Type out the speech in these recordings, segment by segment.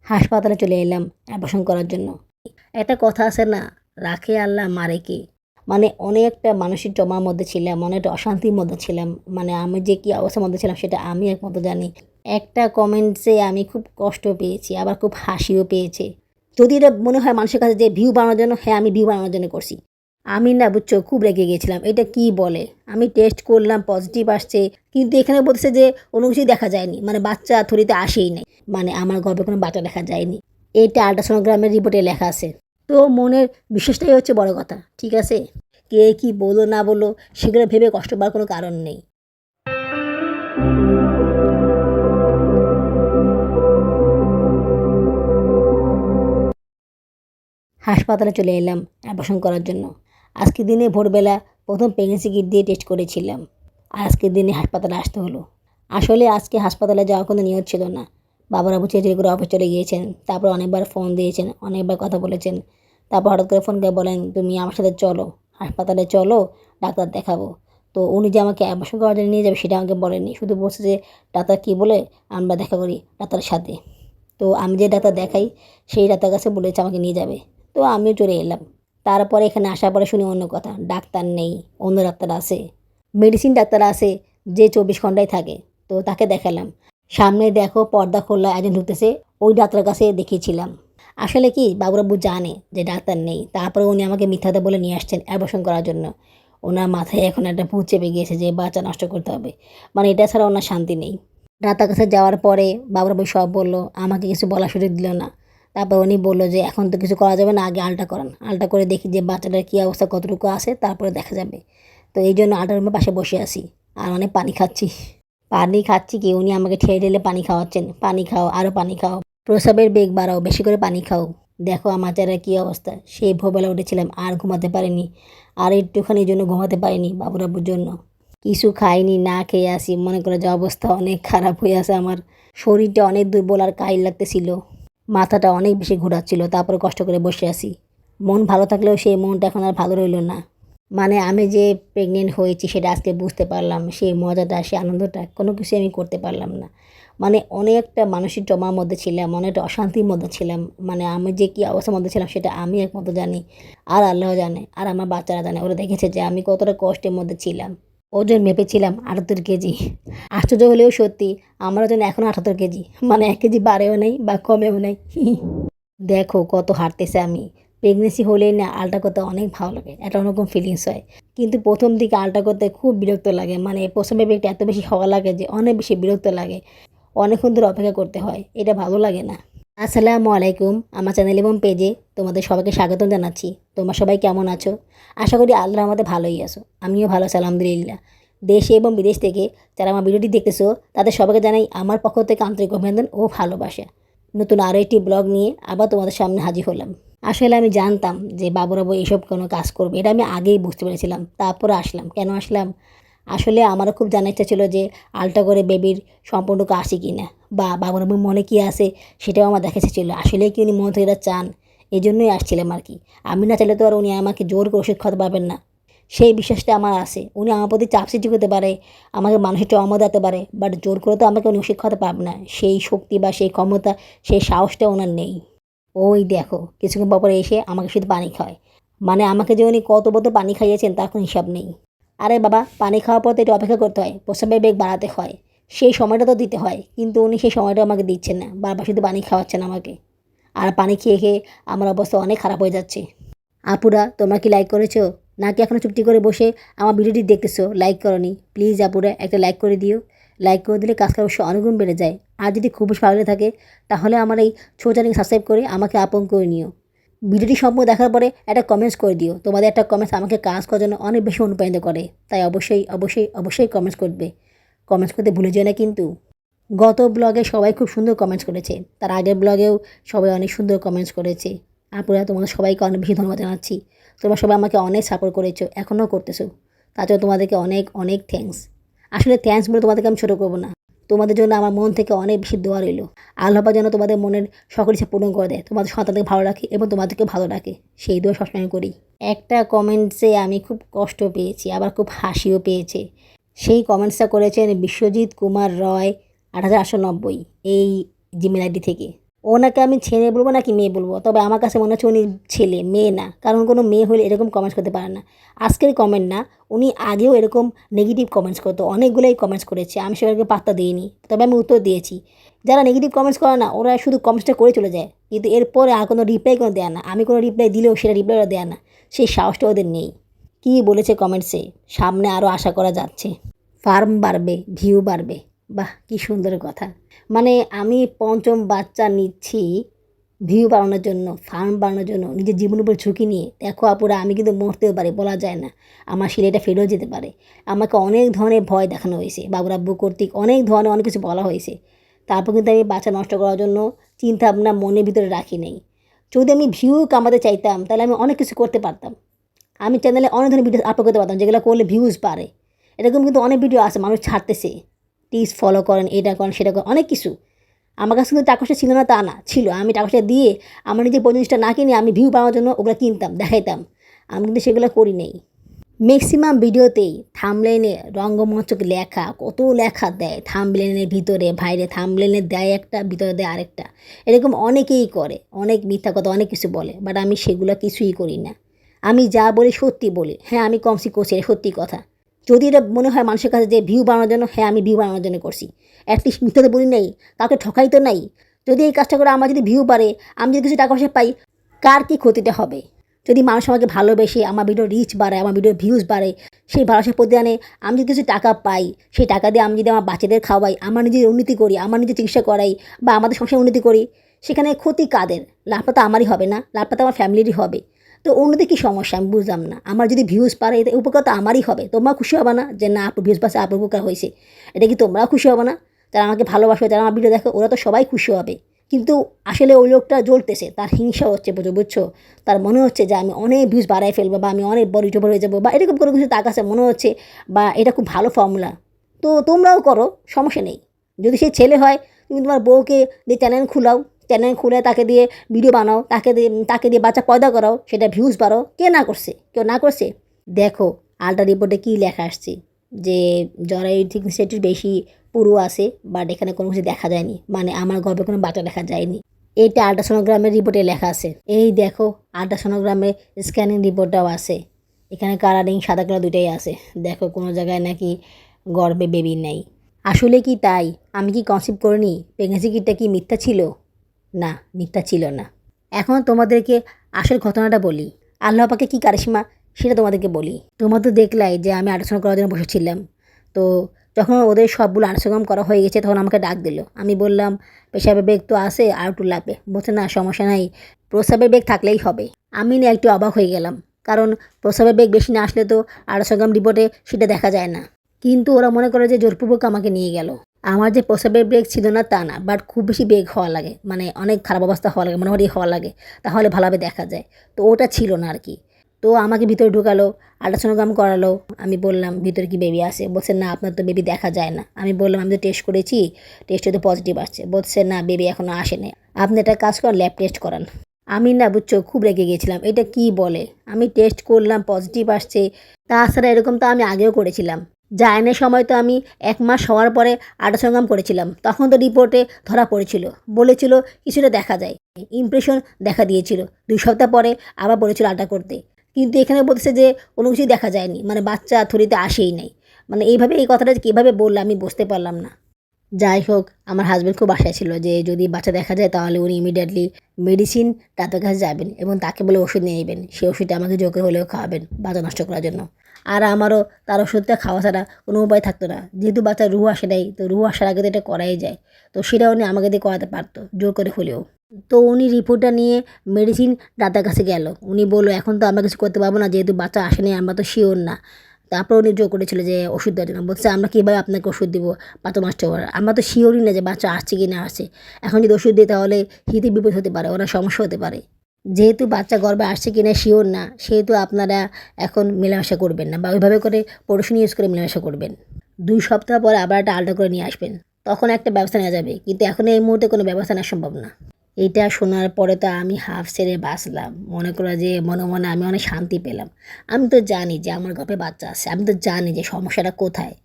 হাসপাতালে চলে এলাম অ্যাবর্শন করার জন্য। একটা কথা আছে না, রাখে আল্লাহ মারে কে। মানে অনেকটা মানসিক ট্রমার মধ্যে ছিলাম, অনেকটা অশান্তির মধ্যে ছিলাম। মানে আমি যে কী অবস্থার মধ্যে ছিলাম সেটা আমি একমাত্র জানি। একটা কমেন্টসে আমি খুব কষ্ট পেয়েছি, আবার খুব হাসিও পেয়েছে। যদি এটা মনে হয় মানুষের কাছে যে ভিউ বানানোর জন্য, হ্যাঁ আমি ভিউ বানানোর জন্য করছি। আমি না বুঝছো খুব রেগে গিয়েছিলাম। এটা কি বলে? আমি টেস্ট করলাম পজিটিভ আসছে, কিন্তু এখানে বলতেছে যে কোনো কিছুই দেখা যায়নি। মানে বাচ্চা থলিতে আসেই নাই। মানে আমার গর্ভে কোনো বাচ্চা দেখা যায়নি। এটা আল্ট্রাসোনোগ্রামের রিপোর্টে লেখা আছে। তো মনের বিশ্বাসটাই হচ্ছে বড় কথা, ঠিক আছে? কে কি বললো না বললো সেগুলো ভেবে কষ্ট পাওয়ার কোনো কারণ নেই। হাসপাতালে চলে এলাম অ্যাবর্শন করার জন্য। আজকের দিনে ভোরবেলা প্রথম প্রেগনেন্সি কিট দিয়ে টেস্ট করেছিলাম, আর আজকের দিনে হাসপাতালে আসতে হলো। আসলে আজকে হাসপাতালে যাওয়ার কোনো নিয়ত ছিল না। বাবার আবু চেঁচিয়ে করে অফিস চলে গিয়েছেন, তারপর অনেকবার ফোন দিয়েছেন, অনেকবার কথা বলেছেন। তারপর হঠাৎ করে ফোন করে বলেন, তুমি আমার সাথে চলো, হাসপাতালে চলো, ডাক্তার দেখাবো। তো উনি যে আমাকে অ্যাবর্শন করার জন্য নিয়ে যাবে সেটা আমাকে বলেননি, শুধু বলছে যে ডাক্তার কী বলে আমরা দেখা করি ডাক্তারের সাথে। তো আমি যে ডাক্তার দেখাই সেই ডাক্তার কাছে বলেছে আমাকে নিয়ে যাবে। তো আমিও চলে এলাম। তারপরে এখানে আসার পরে শুনি অন্য কথা, ডাক্তার নেই, অন্য ডাক্তার আছে। মেডিসিন ডাক্তার আছে যে 24 ঘন্টায় থাকে। তো তাকে দেখালাম। সামনে দেখো পর্দা খোলা একজন ঢুকতেছে, ওই ডাক্তারের কাছে দেখিয়েছিলাম। আসলে কি বাবুরাব্বু জানে যে ডাক্তার নেই, তারপরে উনি আমাকে মিথ্যাতে বলে নিয়ে আসছেন অ্যাবর্শন করার জন্য। ওনার মাথায় এখন একটা ভূত চেপে গিয়েছে যে বাচ্চা নষ্ট করতে হবে। মানে এটা ছাড়া ওনার শান্তি নেই। ডাক্তার কাছে যাওয়ার পরে বাবুরাব্বু সব বলল, আমাকে কিছু বলার সুযোগ দিল না। তারপর উনি বলল যে এখন তো কিছু করা যাবে না, আগে আলট্রা করান, আলট্রা করে দেখি যে বাচ্চাটার কী অবস্থা, কতটুকু আছে, তারপরে দেখা যাবে। তো এই জন্য আলট্রা রুমের পাশে বসে আছি আর অনেক পানি খাচ্ছি। পানি খাচ্ছি কি উনি আমাকে ঠেলে ঠেলে পানি খাওয়াচ্ছেন, পানি খাও, আরও পানি খাও, প্রস্রাবের বেগ বাড়াও, বেশি করে পানি খাও। দেখো আমার চেহারার কী অবস্থা। সেই ভোরবেলা উঠেছিলাম আর ঘুমাতে পারিনি, আর একটুখানির জন্য ঘুমাতে পারিনি বাবুরাব্বুর জন্য। কিছু খাইনি, না খেয়ে আসি, মনে করে যে অবস্থা অনেক খারাপ হয়ে আছে আমার। শরীরটা অনেক দুর্বল আর কাহিল লাগতেছিল, মাথাটা অনেক বেশি ঘোরাচ্ছিল। তারপরে কষ্ট করে বসে আছি। মন ভালো থাকলেও সেই মনটা এখন আর ভালো রইল না। মানে আমি যে প্রেগনেন্ট হয়েছি সেটা আজকে বুঝতে পারলাম, সেই মজাটা, সেই আনন্দটা কোনো কিছু আমি করতে পারলাম না। মানে অনেকটা মানসিক ট্রমার মধ্যে ছিলাম, অনেকটা অশান্তির মধ্যে ছিলাম। মানে আমি যে কী অবস্থার মধ্যে ছিলাম সেটা আমি একমাত্র জানি, আর আল্লাহ জানে, আর আমার বাচ্চারা জানে। ওরা দেখেছে যে আমি কতটা কষ্টের মধ্যে ছিলাম। ওজন মেপেছিলাম 78 কেজি। আশ্চর্য হলেও সত্যি, আমার ওজন এখনও 78 কেজি। মানে 1 কেজি বাড়েও নেই বা কমেও নেই। দেখো কত হাঁটতেছে আমি। প্রেগনেন্সি হলেই না আলট্রা করতে অনেক ভালো লাগে, একটা অন্যরকম ফিলিংস হয়। কিন্তু প্রথম দিকে আলট্রা করতে খুব বিরক্ত লাগে। মানে প্রথমে বেগটা এত বেশি হওয়া লাগে যে অনেক বেশি বিরক্ত লাগে। অনেকক্ষণ ধরে অপেক্ষা করতে হয়, এটা ভালো লাগে না। আসসালামু আলাইকুম, আমার চ্যানেল এবং পেজে তোমাদের সবাইকে স্বাগতম জানাচ্ছি। তোমরা সবাই কেমন আছো? আশা করি আল্লাহর রহমতে ভালোই আছো। আমিও ভালো আছি আলহামদুলিল্লাহ। দেশে এবং বিদেশ থেকে যারা আমার ভিডিওটি দেখতেছো তাদের সবাইকে জানাই আমার পক্ষ থেকে আন্তরিক অভিনন্দন ও ভালোবাসা। নতুন আরও একটি ব্লগ নিয়ে আবার তোমাদের সামনে হাজির হলাম। আসলে আমি জানতাম যে বাবুরাবু এইসব কোনো কাজ করবে, এটা আমি আগেই বুঝতে পেরেছিলাম। তারপরে আসলাম। কেন আসলাম? আসলে আমারও খুব জানার ইচ্ছা ছিল যে আলট্রা করে বেবির সম্পূর্ণটুকু আসে কি না, বা বাবুরাবুর মনে কী আছে সেটাও আমার দেখা ইচ্ছা ছিল। আসলে কি উনি মন থেকে এটা চান, এই জন্যই আসছিলাম আর কি। আমি না চাইলে তো আর উনি আমাকে জোর করে ওষুধ খাওয়াতে পারবেন না। সেই বিশ্বাসটা আমার আছে। উনি আমার প্রতি চাপ সৃষ্টি করতে পারে, আমাকে মানসিক ট্রমা দিতে পারে, বাট জোর করে তো আমাকে উনি ওষুধ খাওয়াতে পারবে না। সেই শক্তি বা সেই ক্ষমতা, সেই সাহসটা ওনার নেই। ওই দেখো কিছুক্ষণ পর পর এসে আমাকে শুধু পানি খাওয়ায়। মানে আমাকে যে উনি কত বোতল পানি খাইয়েছেন তার কোনো হিসাব নেই। আরে বাবা, পানি খাওয়ার পর তো একটু অপেক্ষা করতে হয়, প্রস্রাবের বেগ বাড়াতে হয়, সেই সময়টা তো দিতে হয়। কিন্তু উনি সেই সময়টা আমাকে দিচ্ছেন না, বারবার শুধু পানি খাওয়াচ্ছেন আমাকে। আর পানি খেয়ে খেয়ে আমার অবস্থা অনেক খারাপ হয়ে যাচ্ছে। আপুরা তোমরা কি লাইক করেছো, নাকি এখনও চুপটি করে বসে আমার ভিডিওটি দেখতেছো লাইক করনি? প্লিজ আপুরা একটা লাইক করে দিও। লাইক করে দিলে কাজটা অবশ্য অনেকগুণ বেড়ে যায়। আর যদি খুব বেশি ভালো লেগে থাকে তাহলে আমার এই ছোট চ্যানেল সাবস্ক্রাইব করে আমাকে আপন করে নিও। ভিডিওটি সম্পূর্ণ দেখার পরে একটা কমেন্টস করে দিও। তোমাদের একটা কমেন্টস আমাকে কাজ করার জন্য অনেক বেশি অনুপ্রাণিত করে। তাই অবশ্যই অবশ্যই অবশ্যই কমেন্টস করবে। কমেন্টস করতে ভুলে যেও না কিন্তু। গত ব্লগে সবাই খুব সুন্দর কমেন্টস করেছে, তার আগের ব্লগেও সবাই অনেক সুন্দর কমেন্টস করেছে। আপুরা তোমাদের সবাইকে অনেক বেশি ধন্যবাদ জানাচ্ছি। তোমরা সবাই আমাকে অনেক সাপোর্ট করেছো, এখনও করতেছো। তার জন্য তোমাদেরকে অনেক অনেক থ্যাঙ্কস। আসলে থ্যাঙ্কস বলে তোমাদেরকে আমি ছোটো করবো না। তোমাদের জন্য আমার মন থেকে অনেক বেশি দোয়া রইল। আল্লাহ পাক যেন তোমাদের মনের সকল ইচ্ছা পূরণ করে দেয়, তোমাদের সন্তানকে ভালো রাখে এবং তোমাদেরকেও ভালো রাখে, সেই দোয়া সবসময় করি। একটা কমেন্টসে আমি খুব কষ্ট পেয়েছি, আবার খুব হাসিও পেয়েছে। সেই কমেন্টসটা করেছেন বিশ্বজিৎ কুমার রয় 8890 এই জিমেল আইডি থেকে। ওনাকে আমি ছেলে বলবো নাকি মেয়ে বলবো, তবে আমার কাছে মনে হচ্ছে উনি ছেলে, মেয়ে না। কারণ কোনো মেয়ে হলে এরকম কমেন্টস করতে পারে না। আজকের কমেন্ট না, উনি আগেও এরকম নেগেটিভ কমেন্টস করতো, অনেকগুলোই কমেন্টস করেছে, আমি সেগুলোকে পাত্তা দিইনি, তবে আমি উত্তর দিয়েছি। যারা নেগেটিভ কমেন্টস করে না, ওরা শুধু কমেন্টসটা করে চলে যায়, কিন্তু এরপরে আর কোনো রিপ্লাই কোনো দেয় না। আমি কোনো রিপ্লাই দিলেও সেটা রিপ্লাই ওরা দেয় না, সেই সাহসটা ওদের নেই। কী বলেছে কমেন্টসে, সামনে আরও আশা করা যাচ্ছে, ফার্ম বাড়বে, ভিউ বাড়বে। বাহ, কী সুন্দর কথা। মানে আমি পঞ্চম বাচ্চা নিচ্ছি ভিউ বাড়ানোর জন্য, ফার্ম বাড়ানোর জন্য, নিজের জীবনের উপর ঝুঁকি নিয়ে। দেখো আপুরা, আমি কিন্তু মরতেও পারি, বলা যায় না, আমার সিলেটা ফেলেও যেতে পারে। আমাকে অনেক ধরনের ভয় দেখানো হয়েছে, বাবুর আব্বু কর্তৃক অনেক ধরনের অনেক কিছু বলা হয়েছে। তারপর কিন্তু আমি বাচ্চা নষ্ট করার জন্য চিন্তা ভাবনা মনের ভিতরে রাখি নাই। যদি আমি ভিউ কামাতে চাইতাম তাহলে আমি অনেক কিছু করতে পারতাম। আমি চ্যানেলে অনেক ধরনের ভিডিও আপলোড করতে পারতাম, যেগুলো করলে ভিউজ বাড়ে। এরকম কিন্তু অনেক ভিডিও আছে, মানুষ ছাড়তেছে, প্লিজ ফলো করেন, এটা করেন, সেটা করেন, অনেক কিছু। আমার কাছে কিন্তু টাকা পয়সা ছিল না তা না, ছিল। আমি টাকা পয়সা দিয়ে আমার নিজের জিনিসটা না কিনে আমি ভিউ পাওয়ার জন্য ওগুলো কিনতাম, দেখাইতাম। আমি কিন্তু সেগুলো করি নেই। ম্যাক্সিমাম ভিডিওতেই থাম্বনেইলে রঙ্গমঞ্চকে লেখা, কত লেখা দেয় থাম্বনেইলের ভিতরে, বাইরে থাম্বনেইলে দেয় একটা, ভিতরে দেয় আরেকটা। এরকম অনেকেই করে, অনেক মিথ্যা কথা অনেক কিছু বলে, বাট আমি সেগুলো কিছুই করি না। আমি যা বলি সত্যি বলি। হ্যাঁ, আমি কমসি করছি, এটা সত্যি কথা। যদি এটা মনে হয় মানুষের কাছে যে ভিউ বানানোর জন্য, হ্যাঁ আমি ভিউ বানানোর জন্য করছি। অ্যাটলিস্ট মিথ্যা তো বলি নাই, কাউকে ঠকাই তো নাই। যদি এই কাজটা করে আমার যদি ভিউ বাড়ে, আমি যদি কিছু টাকা পয়সা পাই, কার কী ক্ষতিটা হবে? যদি মানুষ আমাকে ভালোবেসে, আমার ভিডিও রিচ বাড়ায়, আমার ভিডিও ভিউজ বাড়ে, সেই ভালোবাসার প্রতিদানে আমি যদি কিছু টাকা পাই, সেই টাকা দিয়ে আমি যদি আমার বাচ্চাদের খাওয়াই, আমার নিজের উন্নতি করি, আমার নিজের চিকিৎসা করাই, বা আমাদের সংসার উন্নতি করি, সেখানে ক্ষতি কাদের? লাভটা তো আমারই হবে না, লাভটা তো আমার ফ্যামিলিরই হবে। তো অন্যদের কী সমস্যা আমি বুঝলাম না। আমার যদি ভিউজ বাড়ে, এতে উপকার তো আমারই হবে। তোমরাও খুশি হবে না যে না আপু ভিউজ পাচ্ছে, আপুর উপকার হয়েছে? এটা কি তোমরাও খুশি হবে না? যারা আমাকে ভালোবাসে, যারা আমার ভিডিও দেখে, ওরা তো সবাই খুশি হবে। কিন্তু আসলে ওই লোকটা জ্বলতেছে, তার হিংসা হচ্ছে, বুঝছো? তার মনে হচ্ছে যে আমি অনেক ভিউজ বাড়াই ফেলবো, বা আমি অনেক বড় ইউটিউবার হয়ে যাবো, বা এরকম কোনো কিছু তার কাছে মনে হচ্ছে, বা এটা খুব ভালো ফর্মুলা। তো তোমরাও করো, সমস্যা নেই। যদি সে ছেলে হয়, তুমি তোমার বউকে দিয়ে চ্যানেল খুলাও, চ্যানেল খুলে তাকে দিয়ে ভিডিও বানাও, তাকে দিয়ে বাচ্চা পয়দা করাও, সেটা ভিউজ বাড়াও। কে না করছে? কেউ না করছে? দেখো আলট্রা রিপোর্টে কী লেখা আসছে, যে জরায়ু ঠিক সেটির বেশি পুরু আছে, বাট এখানে কোনো কিছু দেখা যায়নি, মানে আমার গর্ভে কোনো বাচ্চা দেখা যায়নি। এইটা আল্ট্রাসোনোগ্রামের রিপোর্টে লেখা আছে। এই দেখো আল্ট্রাসোনোগ্রামের স্ক্যানিং রিপোর্টটাও আছে, এখানে কালারিং সাদা কালার দুইটাই আছে। দেখো কোনো জায়গায় নাকি গর্ভে বেবি নেই। আসলে কি তাই? আমি কি কনসিভ করিনি? প্রেগনেন্সি কিটটা কি মিথ্যা ছিল? না, মিথ্যা ছিল না। এখন তোমাদেরকে আসল ঘটনাটা বলি, আল্লাহ পাকে কী কারিশমা সেটা তোমাদেরকে বলি। তোমরা তো দেখলাই যে আমি আল্ট্রাসাউন্ড করার জন্য বসেছিলাম। তো যখন ওদের সবগুলো আল্ট্রাসাউন্ড করা হয়ে গেছে, তখন আমাকে ডাক দিল। আমি বললাম পেশাবের বেগ তো আছে, আর একটু লাগবে। বলছে না সমস্যা নাই, প্রস্রাবের বেগ থাকলেই হবে। আমি না একটু অবাক হয়ে গেলাম, কারণ প্রস্রাবের বেগ বেশি না আসলে তো আল্ট্রাসাউন্ড রিপোর্টে সেটা দেখা যায় না। কিন্তু ওরা মনে করে যে জোরপূর্বক আমাকে নিয়ে গেল। আমার যে প্রস্রাবের বেগ ছিল না তা না, বাট খুব বেশি বেগ হওয়া লাগে, মানে অনেক খারাপ অবস্থা হওয়া লাগে, মোটামুটি হওয়া লাগে, তাহলে ভালোভাবে দেখা যায়। তো ওটা ছিল না আর কি। তো আমাকে ভিতরে ঢুকালো, আল্ট্রাসোনোগ্রাম করালো। আমি বললাম ভিতরে কি বেবি আছে? বলছে না আপনার তো বেবি দেখা যায় না। আমি বললাম আমি তো টেস্ট করেছি, টেস্টে তো পজিটিভ আসছে। বলছে না বেবি এখনও আসেনি, আপনি একটা কাজ করেন, ল্যাব টেস্ট করান। আমি না বুঝছো খুব রেগে গিয়েছিলাম, এটা কি বলে? আমি টেস্ট করলাম, পজিটিভ আসছে। তাছাড়া এরকম তো আমি আগেও করেছিলাম। জার্নির সময় তো আমি 1 মাস হওয়ার পরে আল্ট্রাসোনোগ্রাম করেছিলাম, তখন তো রিপোর্টে ধরা পড়েছিল, বলেছিল কিছুটা দেখা যায়, ইমপ্রেশন দেখা দিয়েছিল। 2 সপ্তাহ পরে আবার বলেছিল আল্ট্রা করতে। কিন্তু এখানে বলতেছে যে কোনো কিছুই দেখা যায়নি, মানে বাচ্চা থরিতে আসেই নাই। মানে এইভাবে এই কথাটা কীভাবে বললো আমি বুঝতে পারলাম না। যাই হোক, আমার হাজব্যান্ড খুব আশায় ছিল যে যদি বাচ্চা দেখা যায় তাহলে উনি ইমিডিয়েটলি মেডিসিন ডাক্তারের কাছে যাবেন এবং তাকে বলে ওষুধ নিয়ে নেবেন। সেই ওষুধটা আমাকে জোর করে হলেও খাওয়াবেন বাচ্চা নষ্ট করার জন্য। আর আমারও তার ওষুধটা খাওয়া ছাড়া কোনো উপায় থাকতো না, যেহেতু বাচ্চার রুহ আসে নাই, তো রুহ আসার আগে তো এটা করাই যায়। তো সেটা উনি আমাকে দিয়ে করাতে পারতো জোর করে হলেও। তো উনি রিপোর্টটা নিয়ে মেডিসিন ডাক্তার কাছে গেল। উনি বললো এখন তো আমরা কিছু করতে পারবো না, যেহেতু বাচ্চা আসেনি, আমরা তো শিওর না। তারপর উনি জোর করেছিল যে ওষুধ দেওয়ার জন্য। বলছে আমরা কীভাবে আপনাকে ওষুধ দিব বাচ্চা নষ্ট করার? আমরা তো শিওরই না যে বাচ্চা আসছে কি না আসছে। এখন যদি ওষুধ দিই তাহলে হিতে বিপদ হতে পারে, ওনার সমস্যা হতে পারে। যেহেতু বাচ্চা গর্ভে আসছে কি না শিওর না, সেহেতু আপনারা এখন মেলামেশা করবেন না, বা ওইভাবে করে পড়াশুনো ইউজ করে মেলামেশা করবেন। 2 সপ্তাহ পরে আবার একটা আলাদা করে নিয়ে আসবেন, তখন একটা ব্যবস্থা নেওয়া যাবে। কিন্তু এখন এই মুহূর্তে কোনো ব্যবস্থা নেওয়া সম্ভব না। এইটা শোনার পরে তো আমি হাফ ছেড়ে বাঁচলাম। মনে করো যে মনে মনে আমি অনেক শান্তি পেলাম। আমি তো জানি যে আমার গর্ভে বাচ্চা আছে, আমি তো জানি যে সমস্যাটা কোথায়।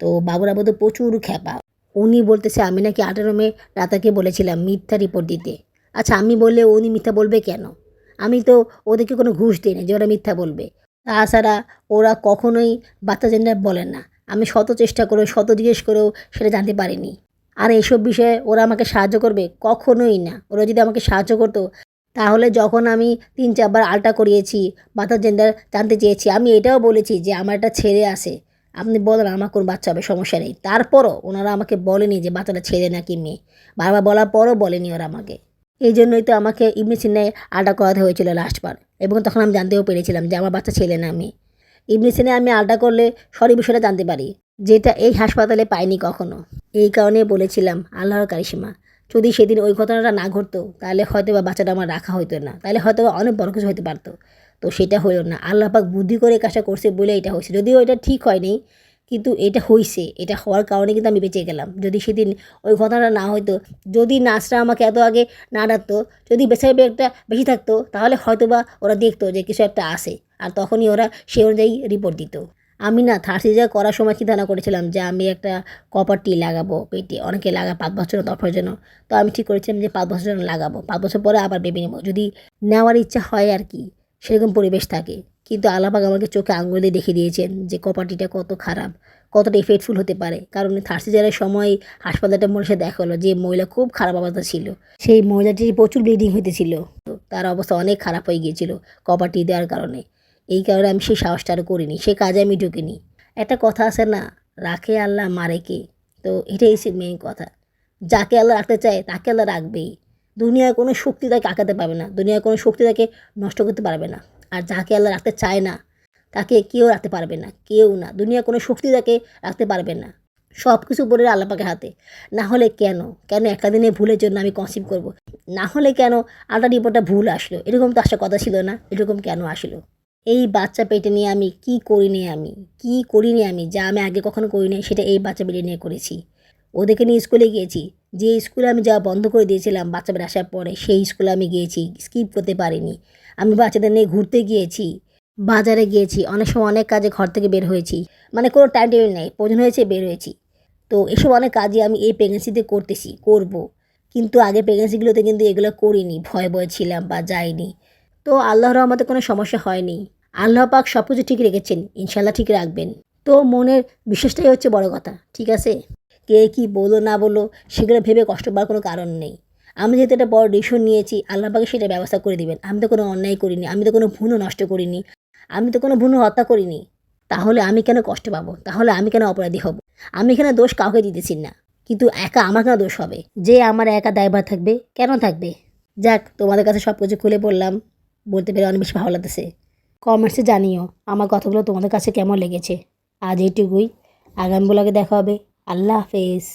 তো বাবুর আব্বু তো প্রচুর খ্যাপা, উনি বলতেছে আমি নাকি 18 মে রাতাকে বলেছিলাম মিথ্যা রিপোর্ট দিতে। আচ্ছা আমি বললে উনি মিথ্যা বলবে কেন? আমি তো ওদেরকে কোনো ঘুষ দিই না যে ওরা মিথ্যা বলবে। তাছাড়া ওরা কখনোই বাচ্চা জেন্ডার বলে না। আমি শত চেষ্টা করেও শত জিজ্ঞেস করেও সেটা জানতে পারিনি। আর এসব বিষয়ে ওরা আমাকে সাহায্য করবে? কখনোই না। ওরা যদি আমাকে সাহায্য করতো তাহলে যখন আমি ৩-৪ বার আল্ট্রা করিয়েছি, বাচ্চার জেন্ডার জানতে চেয়েছি, আমি এটাও বলেছি যে আমার একটা ছেলে আছে। আপনি বলেন আমার কোন বাচ্চা হবে, সমস্যা নেই। তারপরও ওনারা আমাকে বলেনি যে বাচ্চাটা ছেলে নাকি মেয়ে। বারবার বলার পরও বলেনি ওরা আমাকে। এইজন্যই তো আমাকে ইবনে সিনায় আল্ট্রা করাতে হয়েছিল লাস্টবার, এবং তখন আমি জানতেও পেরেছিলাম যে আমার বাচ্চা ছেলে না মেয়ে। ইবনে সিনায় আমি আল্ট্রা করলে সঠিক বিষয়টা জানতে পারি, যেটা এই হাসপাতালে পাইনি কখনো। এই কারণেই বলেছিলাম আল্লাহর কারিশমা। যদি সেদিন ওই ঘটনাটা না ঘটতো তাহলে হয়তোবা বাচ্চাটা আমার রাখা হতো না, তাহলে হয়তোবা অনেক বড় কিছু হতে পারতো। তো সেটা হলো না। আল্লাহ পাক বুদ্ধি করে কাজটা করছে বলে এটা হয়েছে, যদিও এটা ঠিক হয়নি, কিন্তু এটা হইছে। এটা হওয়ার কারণে কিন্তু আমি বেঁচে গেলাম। যদি সেদিন ওই ঘটনাটা না হইতো, যদি নার্সরা আমাকে এত আগে না ডাকতো, যদি একটা বেশি থাকতো, তাহলে হয়তোবা ওরা দেখতো যে কিছু একটা আছে, আর তখনই ওরা সে অনুযায়ী রিপোর্ট দিত। আমি না থার্ড সিজার করার সময় চিন্তা করেছিলাম যে আমি একটা কপার টি লাগাবো পেটে। অনেকে লাগায় 5 বছর তফের জন্য। তো আমি ঠিক করেছিলাম যে 5 বছর জন্য লাগাবো। 5 বছর পরে আবার বেবি নেবো, যদি নেওয়ার ইচ্ছা হয় আর কি, সেরকম পরিবেশ থাকে। কিন্তু আল্লাহ পাক আমাকে চোখে আঙুল দিয়ে দেখিয়ে দিয়েছেন যে কপার টিটা কত খারাপ, কতটা ইফেক্টফুল হতে পারে। কারণ থার্ড সিজারের সময় হাসপাতালটা মনে সে দেখা হলো যে মহিলা খুব খারাপ অবস্থা ছিল। সেই মহিলাটির প্রচুর ব্লিডিং হইতেছিল। তো তার অবস্থা অনেক খারাপ হয়ে গিয়েছিল কপার টি দেওয়ার কারণে। এই কারণে আমি সেই সাহসটা আর করিনি, সে কাজে আমি ঢুকিনি। একটা কথা আছে না, রাখে আল্লাহ মারে কে। তো এটাই হচ্ছে মেইন কথা। যাকে আল্লাহ রাখতে চায় তাকে আল্লাহ রাখবেই। দুনিয়ার কোনো শক্তি তাকে আঁকাতে পারবে না, দুনিয়ার কোনো শক্তি তাকে নষ্ট করতে পারবে না। আর যাকে আল্লাহ রাখতে চায় না তাকে কেউ রাখতে পারবে না, কেউ না। দুনিয়ার কোনো শক্তি তাকে রাখতে পারবে না। সব কিছু বলে আল্লাহ পাকের হাতে। না হলে কেন কেন একটা দিনে ভুলের জন্য আমি কনসিভ করব? না হলে কেন আল্ট্রা রিপোর্টটা ভুল আসলো? এরকম তো আসার কথা ছিল না। এরকম কেন আসলো? এই বাচ্চা পেটে নিয়ে আমি কি করিনি, আমি যা আমি আগে কখনো করিনি, সেটা এই বাচ্চা পেটে নিয়ে করেছি। ওদেরকে নিয়ে স্কুলে গিয়েছি। যে স্কুলে আমি যাওয়া বন্ধ করে দিয়েছিলাম বাচ্চা পেটে আসার পরে, সেই স্কুলে আমি গিয়েছি, স্কিপ করতে পারিনি। আমি বাচ্চাদের নিয়ে ঘুরতে গিয়েছি, বাজারে গিয়েছি, অনেক সময় অনেক কাজে ঘর থেকে বের হয়েছি। মানে কোনো টাইম টেবিল নেই, প্রয়োজন হয়েছে বের হয়েছি। তো এসব অনেক কাজই আমি এই প্রেগনেন্সিতে করতেছি, করব। কিন্তু আগে প্রেগনেন্সিগুলোতে কিন্তু এগুলো করিনি, ভয়ে ছিলাম বা যাইনি। তো আল্লাহর রহমতে কোনো সমস্যা হয়নি। আল্লাহ পাক সব কিছু ঠিক রেখেছেন, ইনশাল্লাহ ঠিক রাখবেন। তো মনের বিশ্বাসটাই হচ্ছে বড় কথা, ঠিক আছে? কে কী বলো না বলো সেগুলো ভেবে কষ্ট পাওয়ার কোনো কারণ নেই। আমি যেহেতু একটা বড় ডিসিশন নিয়েছি, আল্লাহ পাকে সেটা ব্যবস্থা করে দিবেন। আমি তো কোনো অন্যায় করিনি, আমি তো কোনো ভ্রূণও নষ্ট করিনি, আমি তো কোনো ভ্রূণ হত্যা করিনি। তাহলে আমি কেন কষ্ট পাবো? তাহলে আমি কেন অপরাধী হব? আমি এখানে দোষ কাউকে দিতেছি না, কিন্তু একা আমার কেন দোষ হবে? যে আমার একা দায়ভার থাকবে, কেন থাকবে? যাক, তোমাদের কাছে সব কিছু খুলে বললাম, বলতে পেরে অনেক বেশি ভালো লাগতেছে। কমেন্টসে জানিও আমার কথাগুলো তোমাদের কাছে কেমন লেগেছে। আজ এইটুকুই, আগামী ব্লগে দেখা হবে। আল্লাহ হাফেজ।